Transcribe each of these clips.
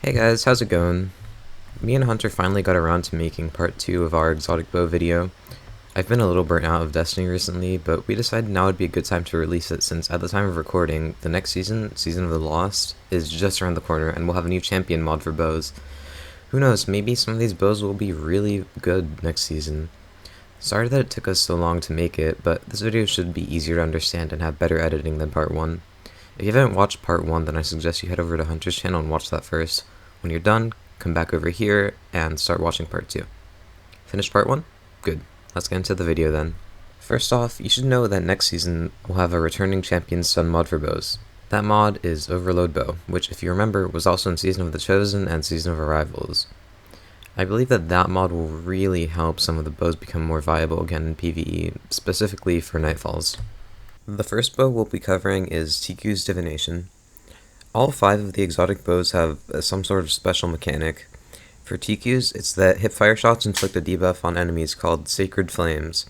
Hey guys, how's it going? Me and Hunter finally got around to making part 2 of our exotic bow video. I've been a little burnt out of Destiny recently, but we decided now would be a good time to release it since at the time of recording, the next season, Season of the Lost, is just around the corner and we'll have a new champion mod for bows. Who knows, maybe some of these bows will be really good next season. Sorry that it took us so long to make it, but this video should be easier to understand and have better editing than part 1. If you haven't watched part 1, then I suggest you head over to Hunter's channel and watch that first. When you're done, come back over here and start watching part 2. Finished part 1? Good. Let's get into the video then. First off, you should know that next season we'll have a returning champion stun mod for bows. That mod is Overload Bow, which if you remember was also in Season of the Chosen and Season of Arrivals. I believe that mod will really help some of the bows become more viable again in PvE, specifically for Nightfalls. The first bow we'll be covering is Tikis Divination. All 5 of the exotic bows have some sort of special mechanic. For Ticus, it's that hipfire shots inflict a debuff on enemies called Sacred Flames.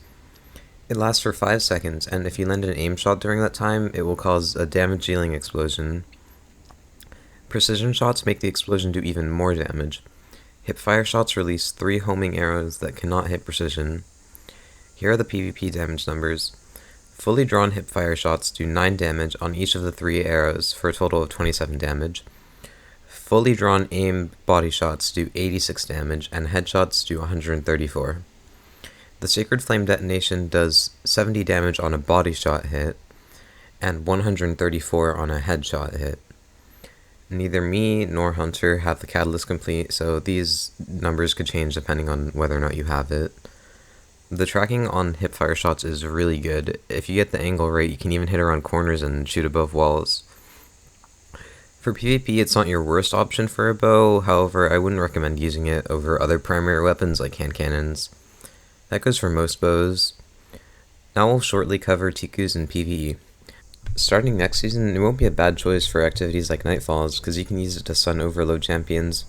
It lasts for 5 seconds, and if you land an aim shot during that time, it will cause a damage-dealing explosion. Precision shots make the explosion do even more damage. Hipfire shots release 3 homing arrows that cannot hit precision. Here are the PvP damage numbers. Fully drawn hipfire shots do 9 damage on each of the 3 arrows for a total of 27 damage. Fully drawn aim body shots do 86 damage and headshots do 134. The Sacred Flame detonation does 70 damage on a body shot hit and 134 on a headshot hit. Neither me nor Hunter have the catalyst complete, so these numbers could change depending on whether or not you have it. The tracking on hipfire shots is really good. If you get the angle right, you can even hit around corners and shoot above walls. For PvP, it's not your worst option for a bow, however, I wouldn't recommend using it over other primary weapons like hand cannons. That goes for most bows. Now we'll shortly cover Ticus in PvE. Starting next season, it won't be a bad choice for activities like Nightfalls, because you can use it to stun overload champions.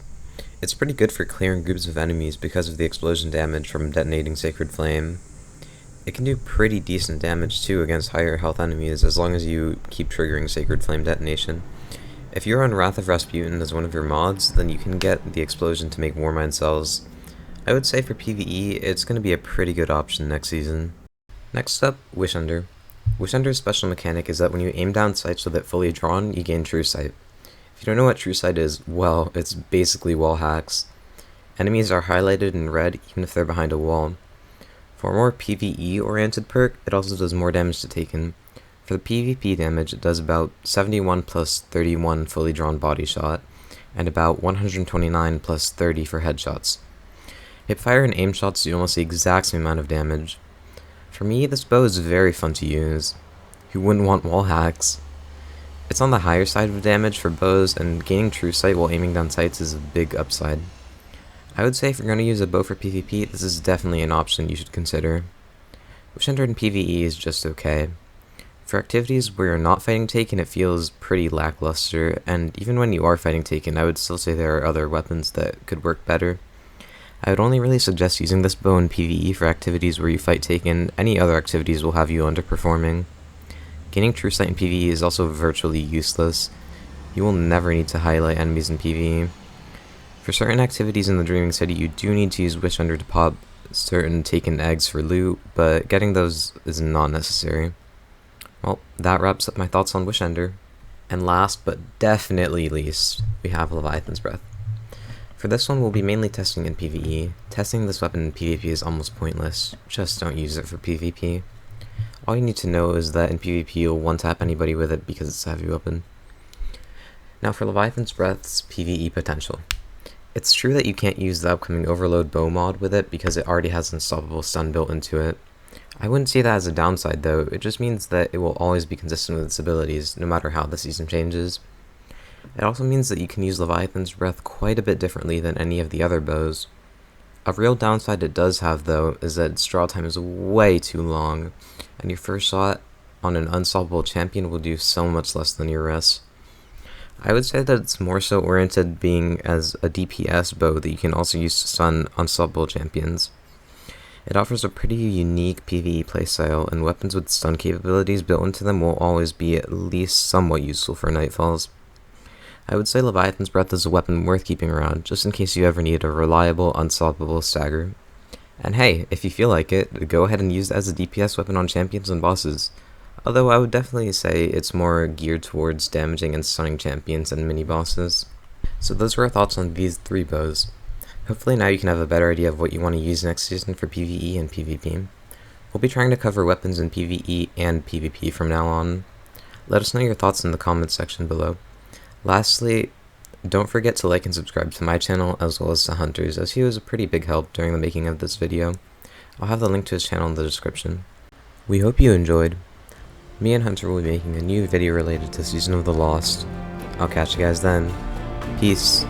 It's pretty good for clearing groups of enemies because of the explosion damage from detonating Sacred Flame. It can do pretty decent damage too against higher health enemies as long as you keep triggering Sacred Flame detonation. If you're on Wrath of Rasputin as one of your mods, then you can get the explosion to make Warmind cells. I would say for PvE, it's going to be a pretty good option next season. Next up, Wish Under. Wish Under's special mechanic is that when you aim down sights with it fully drawn, you gain True Sight. If you don't know what True Sight is, well, it's basically wall hacks. Enemies are highlighted in red even if they're behind a wall. For a more PvE-oriented perk, it also does more damage to Taken. For the PvP damage, it does about 71 plus 31 fully drawn body shot, and about 129 plus 30 for headshots. Hipfire and aim shots do almost the exact same amount of damage. For me, this bow is very fun to use. Who wouldn't want wall hacks? It's on the higher side of damage for bows, and gaining True Sight while aiming down sights is a big upside. I would say if you're going to use a bow for PvP, this is definitely an option you should consider. Wish Under in PvE is just okay. For activities where you're not fighting Taken, it feels pretty lackluster, and even when you are fighting Taken, I would still say there are other weapons that could work better. I would only really suggest using this bow in PvE for activities where you fight Taken. Any other activities will have you underperforming. Gaining True Sight in PvE is also virtually useless. You will never need to highlight enemies in PvE. For certain activities in the Dreaming City, you do need to use Wish Under to pop certain Taken eggs for loot, but getting those is not necessary. Well, that wraps up my thoughts on Wish Under. And last, but definitely least, we have Leviathan's Breath. For this one, we'll be mainly testing in PvE. Testing this weapon in PvP is almost pointless. Just don't use it for PvP. All you need to know is that in PvP you'll one-tap anybody with it because it's a heavy weapon. Now for Leviathan's Breath's PvE potential. It's true that you can't use the upcoming Overload Bow mod with it because it already has Unstoppable Stun built into it. I wouldn't see that as a downside though, it just means that it will always be consistent with its abilities, no matter how the season changes. It also means that you can use Leviathan's Breath quite a bit differently than any of the other bows. A real downside it does have though is that its draw time is way too long, and your first shot on an unstoppable champion will do so much less than your rest. I would say that it's more so oriented being as a DPS bow that you can also use to stun unstoppable champions. It offers a pretty unique PvE playstyle, and weapons with stun capabilities built into them will always be at least somewhat useful for Nightfalls. I would say Leviathan's Breath is a weapon worth keeping around, just in case you ever need a reliable, unstoppable stagger. And hey, if you feel like it, go ahead and use it as a DPS weapon on champions and bosses. Although I would definitely say it's more geared towards damaging and stunning champions and mini-bosses. So those were our thoughts on these 3 bows. Hopefully now you can have a better idea of what you want to use next season for PvE and PvP. We'll be trying to cover weapons in PvE and PvP from now on. Let us know your thoughts in the comments section below. Lastly, don't forget to like and subscribe to my channel as well as to Hunter's, as he was a pretty big help during the making of this video. I'll have the link to his channel in the description. We hope you enjoyed. Me and Hunter will be making a new video related to Season of the Lost. I'll catch you guys then. Peace.